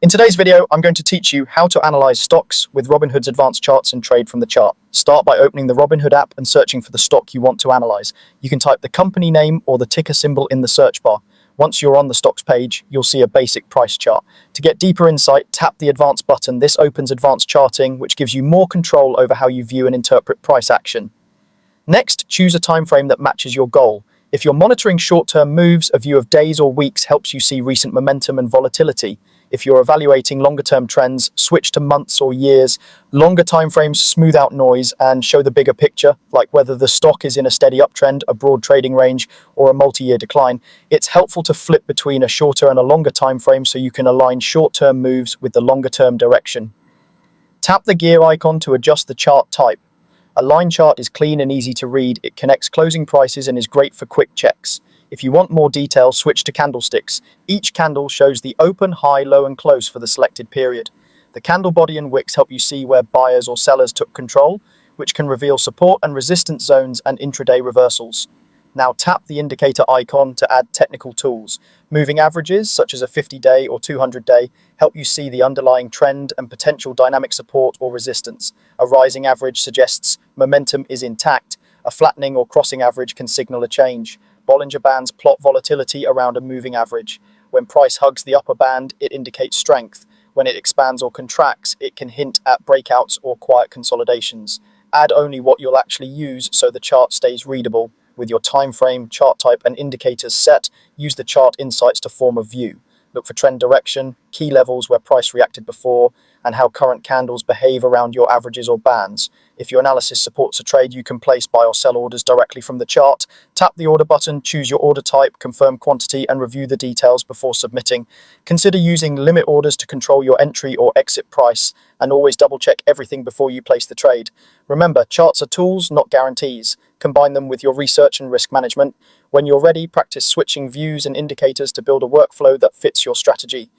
In today's video, I'm going to teach you how to analyze stocks with Robinhood's advanced charts and trade from the chart. Start by opening the Robinhood app and searching for the stock you want to analyze. You can type the company name or the ticker symbol in the search bar. Once you're on the stocks page, you'll see a basic price chart. To get deeper insight, tap the advanced button. This opens advanced charting, which gives you more control over how you view and interpret price action. Next, choose a time frame that matches your goal. If you're monitoring short-term moves, a view of days or weeks helps you see recent momentum and volatility. If you're evaluating longer-term trends, switch to months or years. Longer timeframes smooth out noise and show the bigger picture, like whether the stock is in a steady uptrend, a broad trading range, or a multi-year decline. It's helpful to flip between a shorter and a longer time frame so you can align short-term moves with the longer-term direction. Tap the gear icon to adjust the chart type. A line chart is clean and easy to read. It connects closing prices and is great for quick checks. If you want more detail, switch to candlesticks. Each candle shows the open, high, low, and close for the selected period. The candle body and wicks help you see where buyers or sellers took control, which can reveal support and resistance zones and intraday reversals. Now tap the indicator icon to add technical tools. Moving averages, such as a 50-day or 200-day, help you see the underlying trend and potential dynamic support or resistance. A rising average suggests momentum is intact. A flattening or crossing average can signal a change. Bollinger Bands plot volatility around a moving average. When price hugs the upper band, it indicates strength. When it expands or contracts, it can hint at breakouts or quiet consolidations. Add only what you'll actually use so the chart stays readable. With your time frame, chart type, and indicators set, use the chart insights to form a view. Look for trend direction, key levels where price reacted before, and how current candles behave around your averages or bands. If your analysis supports a trade, you can place buy or sell orders directly from the chart. Tap the order button, choose your order type, confirm quantity, and review the details before submitting. Consider using limit orders to control your entry or exit price, and always double-check everything before you place the trade. Remember, charts are tools, not guarantees. Combine them with your research and risk management. When you're ready, practice switching views and indicators to build a workflow that fits your strategy.